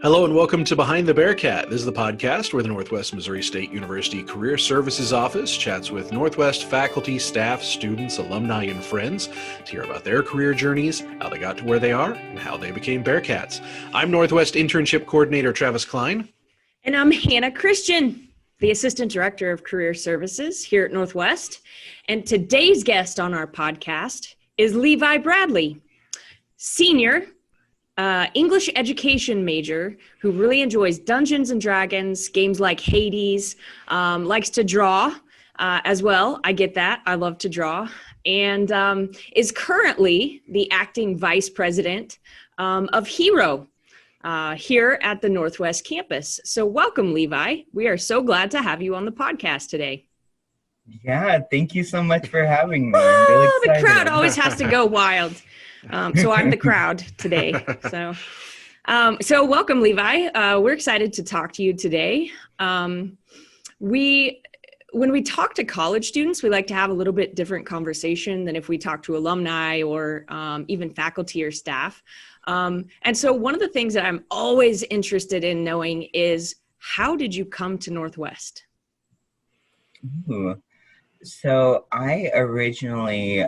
Hello and welcome to Behind the Bearcat. This is the podcast where the Northwest Missouri State University Career Services Office chats with Northwest faculty, staff, students, alumni, and friends to hear about their career journeys, how they got to where they are, and how they became Bearcats. I'm Northwest Internship Coordinator Travis Klein. And I'm Hannah Christian, the Assistant Director of Career Services here at Northwest. And today's guest on our podcast is Levi Bradley, senior English education major who really enjoys Dungeons and Dragons, games like Hades, likes to draw as well. I get that. I love to draw. And is currently the acting Vice President of H.E.R.O here at the Northwest campus. So welcome, Levi. We are so glad to have you on the podcast today. Yeah, thank you so much for having me. Oh, I'm really the excited. crowd always has to go wild. So I'm the crowd today. So welcome, Levi. We're excited to talk to you today. When we talk to college students, we like to have a little bit different conversation than if we talk to alumni or even faculty or staff. And so one of the things that I'm always interested in knowing is, how did you come to Northwest? Ooh. So I originally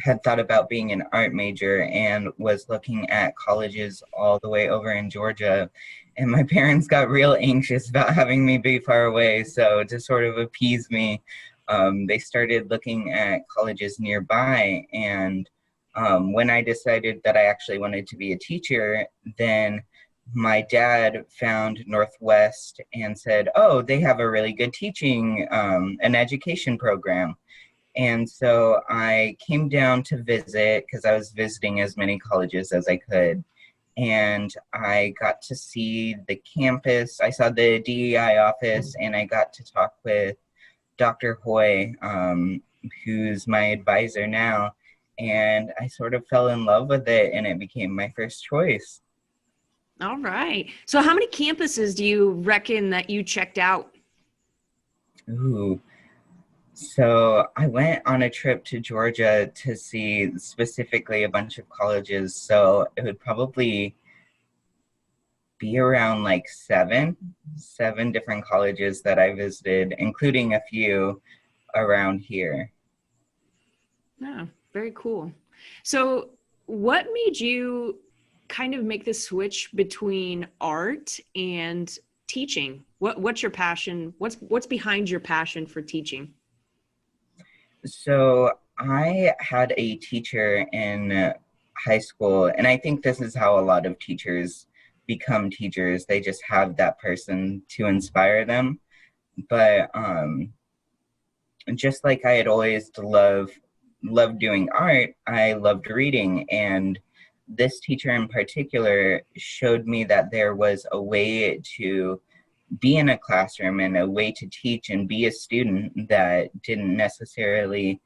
had thought about being an art major and was looking at colleges all the way over in Georgia. And my parents got real anxious about having me be far away. So to sort of appease me, they started looking at colleges nearby. And when I decided that I actually wanted to be a teacher, then my dad found Northwest and said, oh, they have a really good teaching and education program. And so I came down to visit because I was visiting as many colleges as I could. And I got to see the campus. I saw the DEI office, and I got to talk with Dr. Hoy, who's my advisor now. And I sort of fell in love with it, and it became my first choice. All right. So how many campuses do you reckon that you checked out? Ooh. So I went on a trip to Georgia to see specifically a bunch of colleges. So it would probably be around like seven different colleges that I visited, including a few around here. Oh, very cool. So what made you kind of make the switch between art and teaching? What's your passion? What's behind your passion for teaching? So I had a teacher in high school, and I think this is how a lot of teachers become teachers. They just have that person to inspire them. But just like I had always loved doing art, I loved reading. And this teacher in particular showed me that there was a way to be in a classroom and a way to teach and be a student that didn't necessarily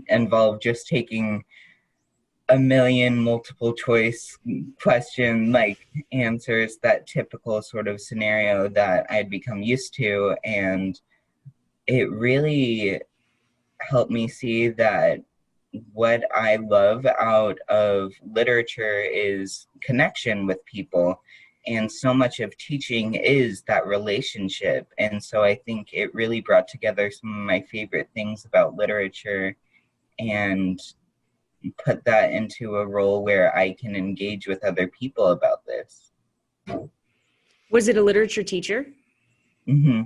involve just taking a million multiple choice question like answers, that typical sort of scenario that I had become used to. And it really helped me see that what I love out of literature is connection with people. And so much of teaching is that relationship. And so I think it really brought together some of my favorite things about literature and put that into a role where I can engage with other people about this. Was it a literature teacher? Mm-hmm.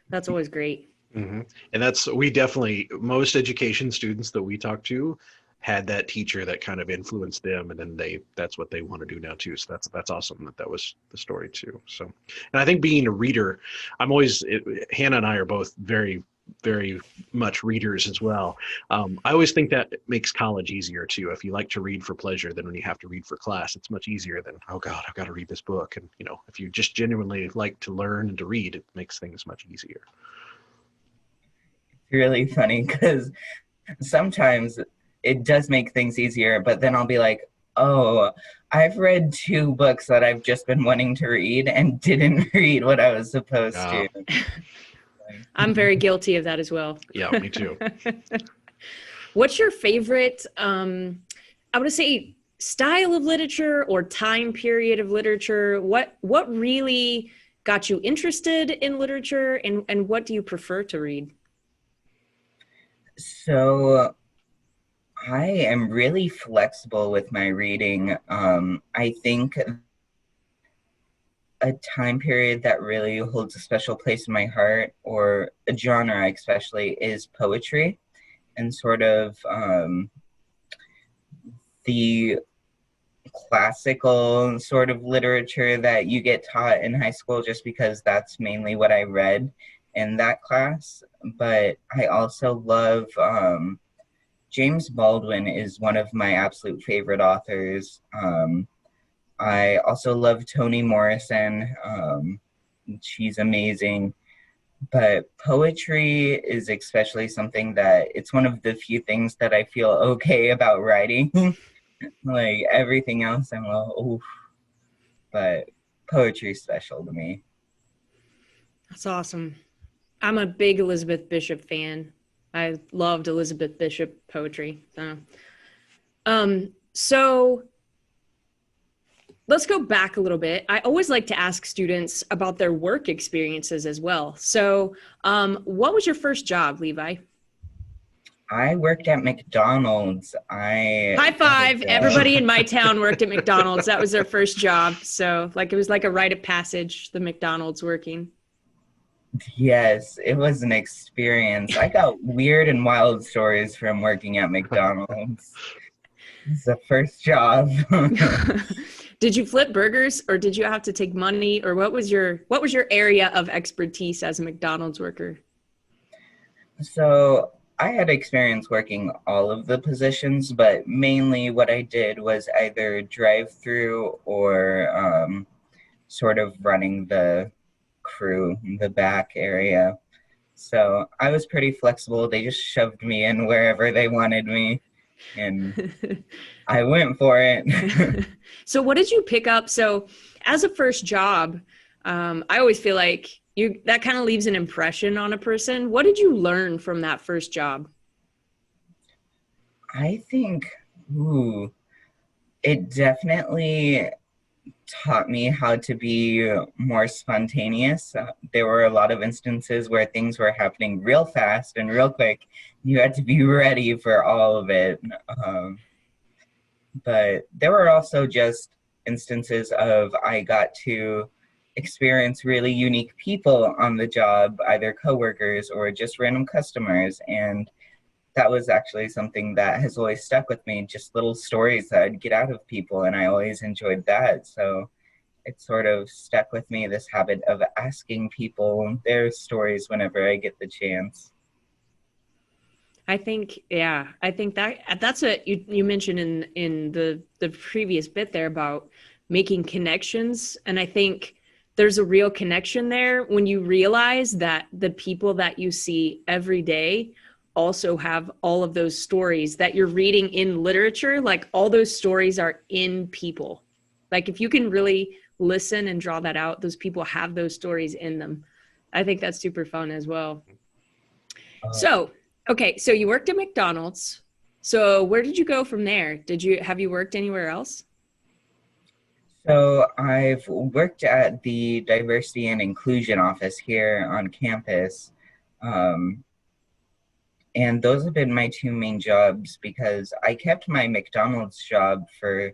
That's always great. Mm-hmm. And most education students that we talk to had that teacher that kind of influenced them, and then that's what they want to do now too. So that's awesome that was the story too. So, and I think being a reader, Hannah and I are both very, very much readers as well. I always think that it makes college easier too. If you like to read for pleasure, then when you have to read for class, it's much easier than, oh God, I've got to read this book. And if you just genuinely like to learn and to read, it makes things much easier. It's really funny because sometimes it does make things easier, but then I'll be like, oh, I've read 2 books that I've just been wanting to read and didn't read what I was supposed to. I'm very guilty of that as well. Yeah, me too. What's your favorite, I would say, style of literature or time period of literature? What really got you interested in literature, and what do you prefer to read? So I am really flexible with my reading. I think a time period that really holds a special place in my heart, or a genre especially, is poetry, and sort of the classical sort of literature that you get taught in high school, just because that's mainly what I read in that class. But I also love James Baldwin is one of my absolute favorite authors. I also love Toni Morrison. She's amazing. But poetry is especially something that it's one of the few things that I feel okay about writing. Like everything else, I'm like, oof. But poetry is special to me. That's awesome. I'm a big Elizabeth Bishop fan. I loved Elizabeth Bishop poetry. So let's go back a little bit. I always like to ask students about their work experiences as well. So what was your first job, Levi? I worked at McDonald's. I High five. Everybody in my town worked at McDonald's. That was their first job. So like it was like a rite of passage, the McDonald's working. Yes, it was an experience. I got weird and wild stories from working at McDonald's. It's the first job. Did you flip burgers, or did you have to take money, or what was your area of expertise as a McDonald's worker? So I had experience working all of the positions, but mainly what I did was either drive through or sort of running the crew, the back area. So I was pretty flexible. They just shoved me in wherever they wanted me, and I went for it. So what did you pick up? So as a first job, I always feel like that kind of leaves an impression on a person. What did you learn from that first job? I think, it definitely taught me how to be more spontaneous. There were a lot of instances where things were happening real fast and real quick. You had to be ready for all of it. But there were also just instances of I got to experience really unique people on the job, either coworkers or just random customers. And that was actually something that has always stuck with me, just little stories that I'd get out of people, and I always enjoyed that. So it sort of stuck with me, this habit of asking people their stories whenever I get the chance. I think that's what you mentioned in the previous bit there about making connections. And I think there's a real connection there when you realize that the people that you see every day also have all of those stories that you're reading in literature. Like all those stories are in people. Like if you can really listen and draw that out, those people have those stories in them. I think that's super fun as well. So, okay, so you worked at McDonald's. So where did you go from there? Have you worked anywhere else? So I've worked at the diversity and inclusion office here on campus. And those have been my two main jobs, because I kept my McDonald's job for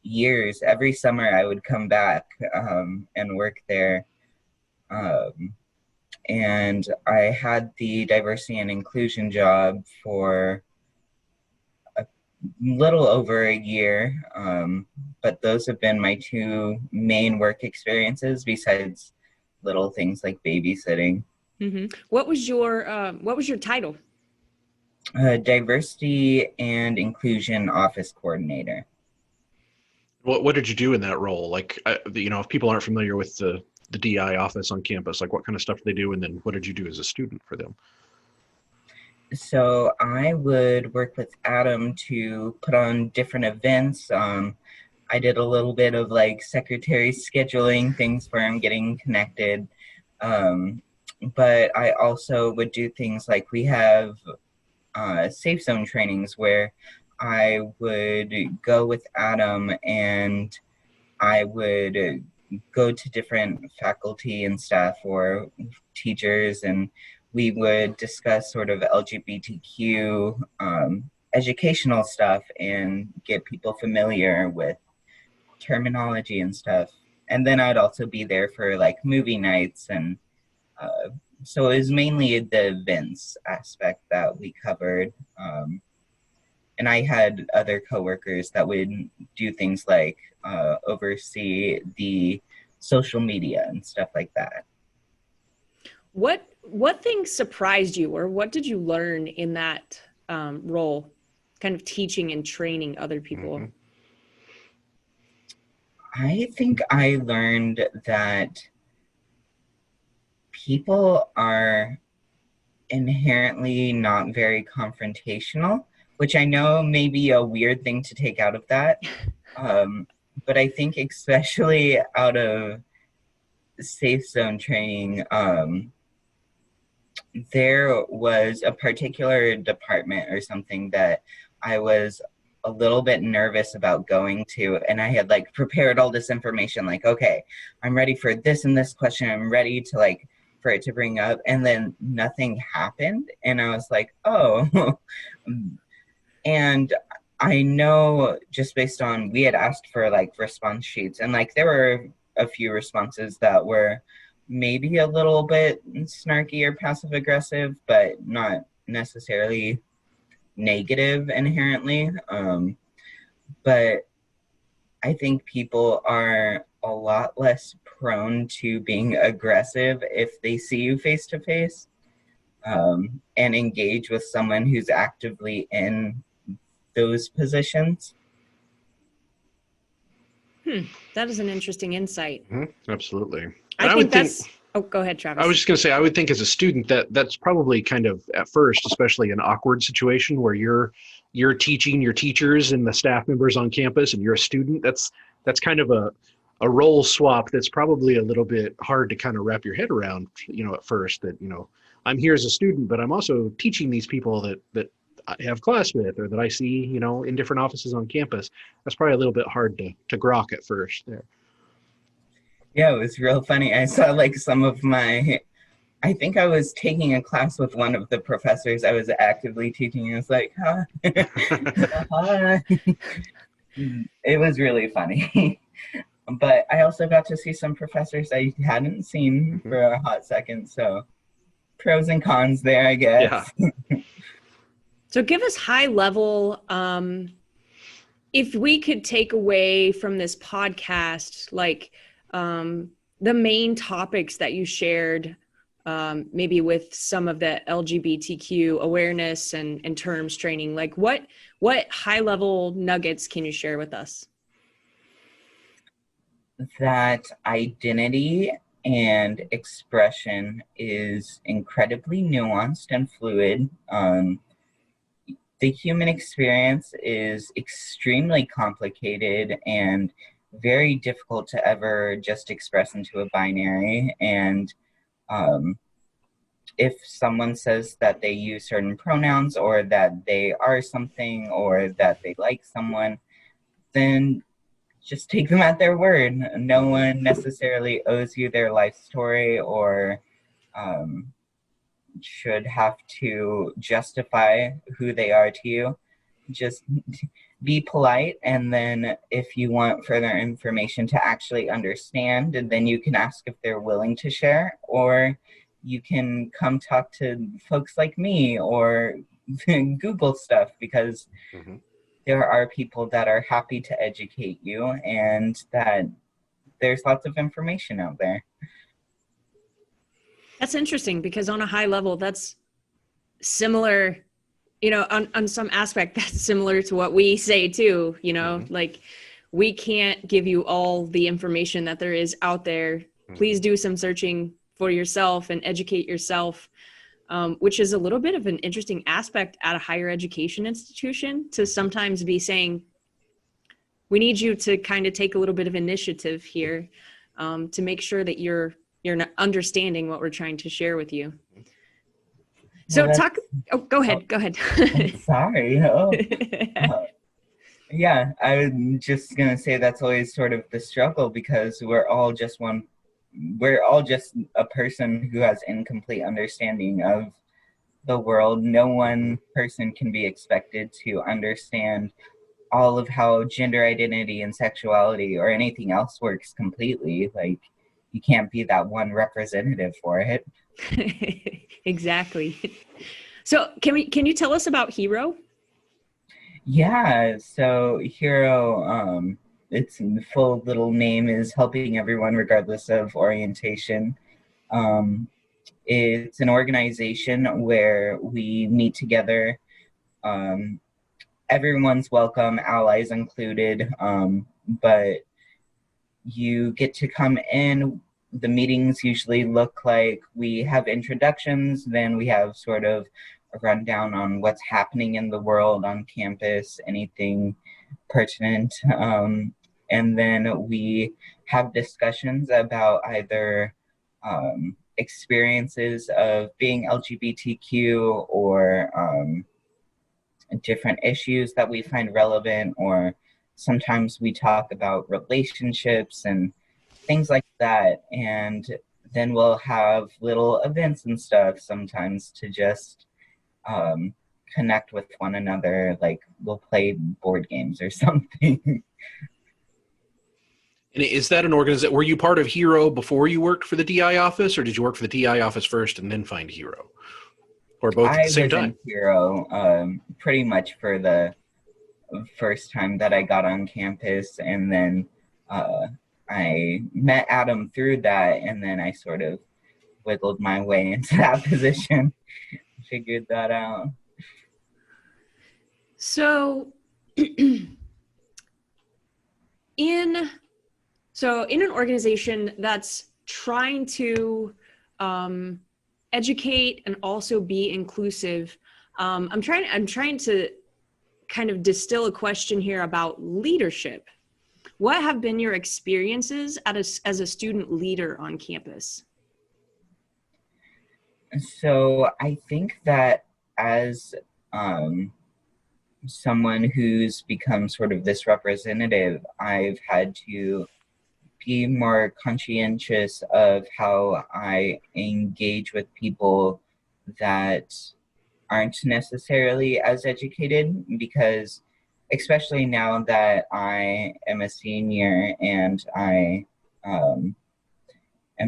years. Every summer I would come back and work there. And I had the diversity and inclusion job for a little over a year. But those have been my two main work experiences, besides little things like babysitting. Mm-hmm. What was your title? Diversity and Inclusion Office Coordinator. What did you do in that role? Like, if people aren't familiar with the DI office on campus, like what kind of stuff do they do? And then what did you do as a student for them? So I would work with Adam to put on different events. I did a little bit of like secretary scheduling things for him, getting connected. But I also would do things like we have safe zone trainings where I would go with Adam and I would go to different faculty and staff or teachers, and we would discuss sort of LGBTQ educational stuff and get people familiar with terminology and stuff. And then I'd also be there for like movie nights, and uh, so it was mainly the events aspect that we covered. And I had other coworkers that would do things like oversee the social media and stuff like that. What things surprised you, or what did you learn in that role, kind of teaching and training other people? Mhm. I think I learned that people are inherently not very confrontational, which I know may be a weird thing to take out of that. Um, but I think especially out of safe zone training, there was a particular department or something that I was a little bit nervous about going to, and I had like prepared all this information, like, okay, I'm ready for this and this question, I'm ready to like for it to bring up, and then nothing happened, and I was like, oh. And I know just based on we had asked for like response sheets, and like there were a few responses that were maybe a little bit snarky or passive aggressive, but not necessarily negative inherently. But I think people are a lot less prone to being aggressive if they see you face to face, and engage with someone who's actively in those positions. That is an interesting insight. Absolutely. And I think that's. Oh, go ahead, Travis. I was just going to say, I would think as a student that's probably kind of at first, especially an awkward situation where you're teaching your teachers and the staff members on campus, and you're a student. That's kind of a role swap that's probably a little bit hard to kind of wrap your head around, at first, that, I'm here as a student, but I'm also teaching these people that I have class with, or that I see, in different offices on campus. That's probably a little bit hard to grok at first there. Yeah, it was real funny. I saw like some of I think I was taking a class with one of the professors I was actively teaching. And I was like, huh? Hi. It was really funny. But I also got to see some professors I hadn't seen for a hot second. So pros and cons there, I guess. Yeah. So give us high level, if we could take away from this podcast, like the main topics that you shared, maybe with some of the LGBTQ awareness and terms training, like what high level nuggets can you share with us? That identity and expression is incredibly nuanced and fluid. The human experience is extremely complicated and very difficult to ever just express into a binary. And if someone says that they use certain pronouns, or that they are something, or that they like someone, then just take them at their word. No one necessarily owes you their life story, or should have to justify who they are to you. Just be polite, and then if you want further information to actually understand, and then you can ask if they're willing to share, or you can come talk to folks like me or Google stuff, because there are people that are happy to educate you, and that there's lots of information out there. That's interesting, because on a high level, that's similar, on some aspect, that's similar to what we say too, like we can't give you all the information that there is out there. Please do some searching for yourself and educate yourself, which is a little bit of an interesting aspect at a higher education institution, to sometimes be saying, we need you to kind of take a little bit of initiative here, to make sure that you're understanding what we're trying to share with you. Well, So talk, oh, go ahead, go ahead. I'm sorry. Uh, yeah, I'm just gonna say that's always sort of the struggle because we're all just a person who has incomplete understanding of the world. No one person can be expected to understand all of how gender identity and sexuality or anything else works completely. Like, you can't be that one representative for it. Exactly. So can you tell us about H.E.R.O? Yeah, so H.E.R.O, its full little name is Helping Everyone Regardless of Orientation. Um, it's an organization where we meet together. Um, Everyone's welcome, allies included, but you get to come in. The meetings usually look like we have introductions, then we have sort of a rundown on what's happening in the world on campus, anything pertinent. And then we have discussions about either experiences of being LGBTQ or different issues that we find relevant, or sometimes we talk about relationships and things like that. And then we'll have little events and stuff sometimes to just um, connect with one another. Like, we'll play board games or something. And is that an organization? Were you part of H.E.R.O before you worked for the DI office, or did you work for the DI office first and then find H.E.R.O, or both at I the same was in time? H.E.R.O pretty much for the first time that I got on campus, and then uh, I met Adam through that, and then I sort of wiggled my way into that position, figured that out. So in in an organization that's trying to educate and also be inclusive, I'm trying to kind of distill a question here about leadership. What have been your experiences as a student leader on campus? So I think that as someone who's become sort of this representative, I've had to be more conscientious of how I engage with people that aren't necessarily as educated, because especially now that I am a senior and I am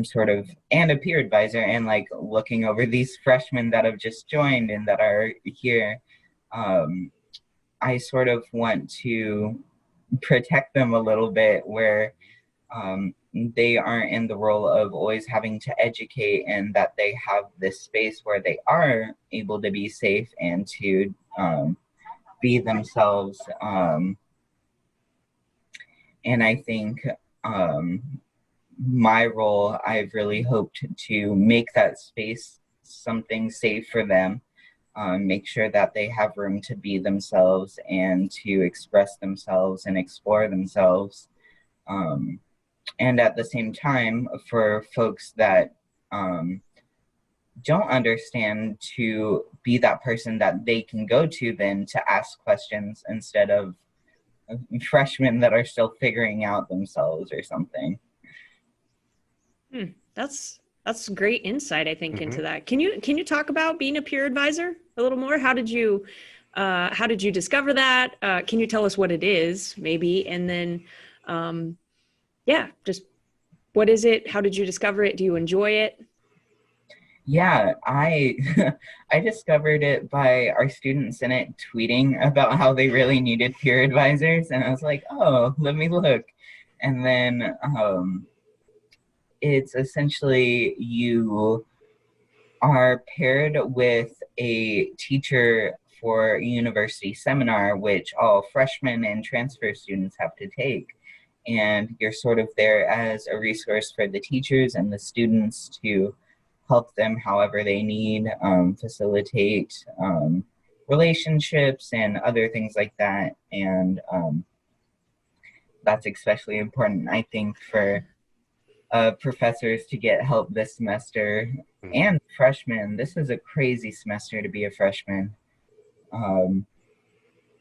sort of and a peer advisor and like looking over these freshmen that have just joined and that are here, um, I sort of want to protect them a little bit where they aren't in the role of always having to educate, and that they have this space where they are able to be safe and to be themselves. And I think my role, I've really hoped to make that space something safe for them, make sure that they have room to be themselves and to express themselves and explore themselves. And at the same time, for folks that don't understand, to be that person that they can go to then to ask questions instead of freshmen that are still figuring out themselves or something. That's great insight, I think, into that. Can you talk about being a peer advisor a little more? How did you discover that? Can you tell us what it is, maybe? And then, yeah, just what is it? How did you discover it? Do you enjoy it? Yeah, I I discovered it by our student senate tweeting about how they really needed peer advisors, and I was like, oh, let me look. And then it's essentially you are paired with a teacher for a university seminar, which all freshmen and transfer students have to take. And you're sort of there as a resource for the teachers and the students to help them however they need, facilitate relationships and other things like that. And that's especially important, I think, for professors to get help this semester. and freshmen. This is a crazy semester to be a freshman. Um,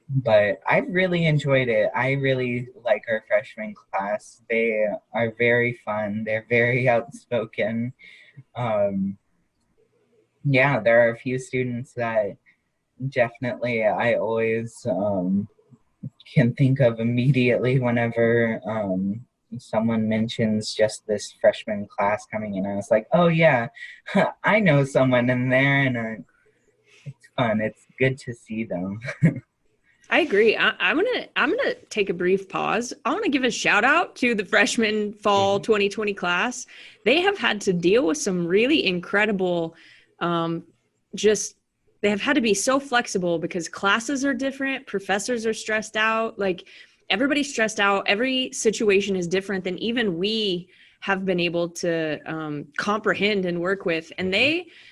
but I really enjoyed it. I really like our freshman class. They are very fun. They're very outspoken. Um, yeah, there are a few students that definitely I always can think of immediately whenever someone mentions just this freshman class coming in. I was like, oh yeah, I know someone in there, and it's fun. It's good to see them. I agree. I'm gonna take a brief pause. I want to give a shout out to the freshman fall 2020 class. They have had to deal with some really incredible, just they have had to be so flexible because classes are different, professors are stressed out, like everybody's stressed out. Every situation is different than even we have been able to comprehend and work with. And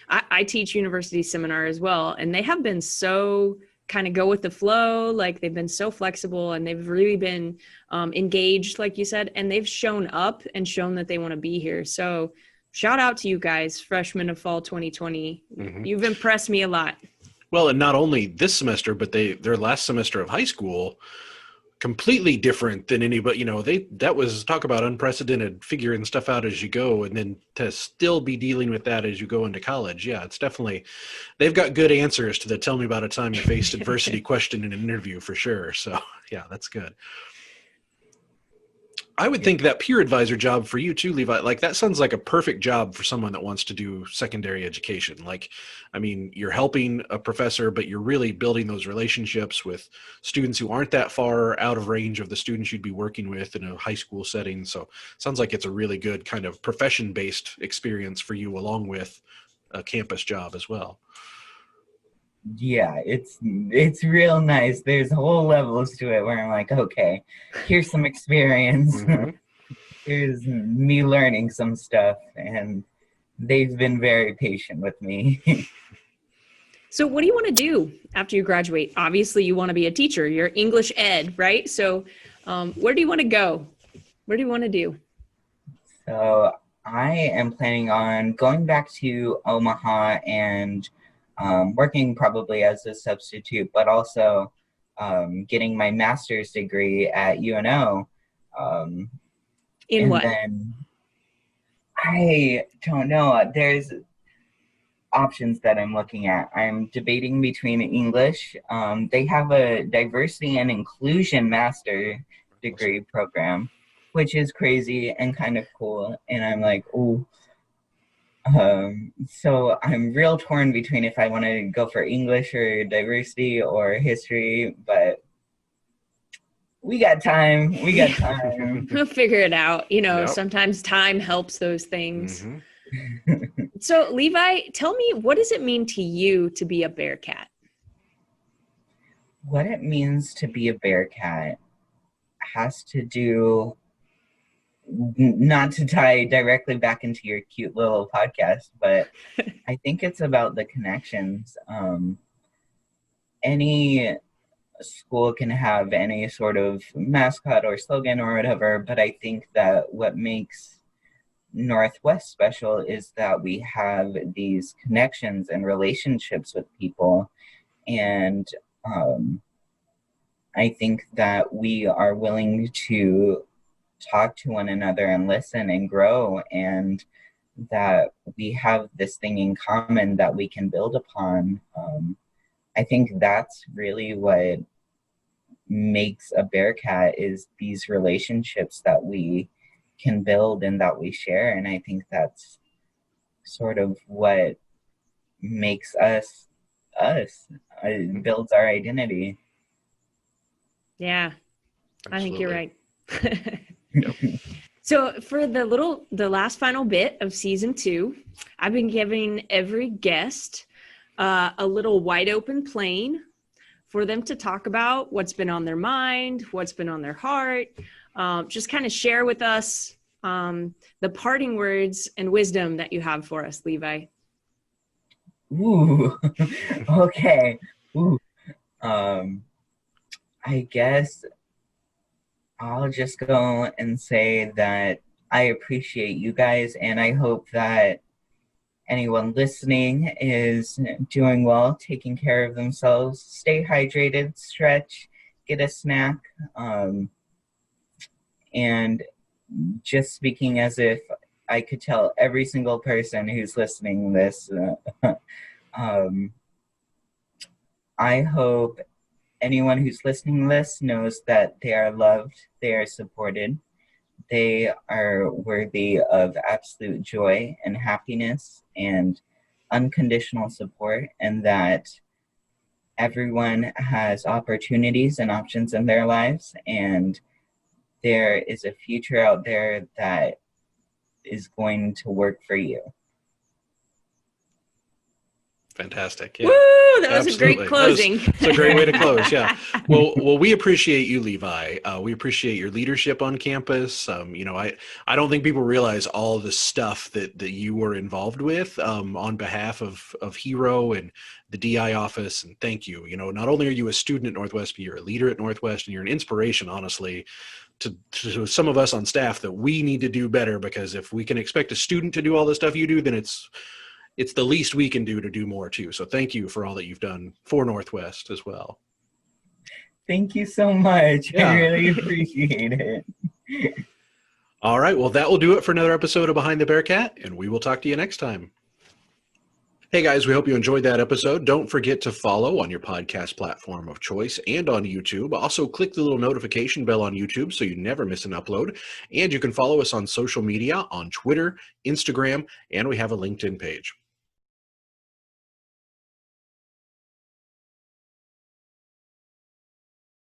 I teach university seminar as well, and they have been so kind of go with the flow. Like they've been so flexible and they've really been engaged, like you said, and they've shown up and shown that they want to be here. So shout out to you guys, freshmen of fall 2020. You've impressed me a lot. Well, and not only this semester, but their last semester of high school, completely different than anybody, that was talk about unprecedented, figuring stuff out as you go, and then to still be dealing with that as you go into college. Yeah, it's definitely, they've got good answers to the tell me about a time you faced adversity question in an interview for sure. So yeah, that's good. I would think that peer advisor job for you too, Levi, like that sounds like a perfect job for someone that wants to do secondary education. Like, I mean, you're helping a professor, but you're really building those relationships with students who aren't that far out of range of the students you'd be working with in a high school setting. So it sounds like it's a really good kind of profession-based experience for you along with a campus job as well. Yeah, it's real nice. There's whole levels to it where I'm like, okay, here's some experience. Here's me learning some stuff, and they've been very patient with me. So what do you want to do after you graduate? Obviously you want to be a teacher. You're English ed, right? So where do you want to go? What do you want to do? So I am planning on going back to Omaha and working probably as a substitute, but also getting my master's degree at UNO. In what? Then I don't know. There's options that I'm looking at. I'm debating between English. They have a diversity and inclusion master degree program, which is crazy and kind of cool. And I'm like, ooh. So I'm real torn between if I want to go for English or diversity or history, but we got time. We got time. We'll figure it out. Sometimes time helps those things. So Levi, tell me, what does it mean to you to be a Bearcat? What it means to be a Bearcat has to do, not to tie directly back into your cute little podcast, but I think it's about the connections. Any school can have any sort of mascot or slogan or whatever, but I think that what makes Northwest special is that we have these connections and relationships with people, and I think that we are willing to talk to one another and listen and grow, and that we have this thing in common that we can build upon. I think that's really what makes a Bearcat, is these relationships that we can build and that we share. And I think that's sort of what makes us us. It builds our identity. Yeah, absolutely. I think you're right. Yep. So for the last final bit of season 2, I've been giving every guest a little wide open plane for them to talk about what's been on their mind, what's been on their heart. Just kind of share with us the parting words and wisdom that you have for us, Levi. Ooh, okay. Ooh. I guess I'll just go and say that I appreciate you guys, and I hope that anyone listening is doing well, taking care of themselves. Stay hydrated, stretch, get a snack, and just speaking as if I could tell every single person who's listening this, I hope anyone who's listening to this knows that they are loved, they are supported, they are worthy of absolute joy and happiness and unconditional support, and that everyone has opportunities and options in their lives, and there is a future out there that is going to work for you. Fantastic. Yeah. Woo! That was Absolutely. a great closing. It's a great way to close. Yeah. Well, we appreciate you, Levi. We appreciate your leadership on campus. I don't think people realize all the stuff that you were involved with on behalf of H.E.R.O and the DI office. And thank you. Not only are you a student at Northwest, but you're a leader at Northwest, and you're an inspiration, honestly, to some of us on staff that we need to do better, because if we can expect a student to do all the stuff you do, then it's the least we can do to do more too. So thank you for all that you've done for Northwest as well. Thank you so much. Yeah. I really appreciate it. All right. Well, that will do it for another episode of Behind the Bearcat, and we will talk to you next time. Hey guys, we hope you enjoyed that episode. Don't forget to follow on your podcast platform of choice and on YouTube. Also, click the little notification bell on YouTube so you never miss an upload. And you can follow us on social media on Twitter, Instagram, and we have a LinkedIn page.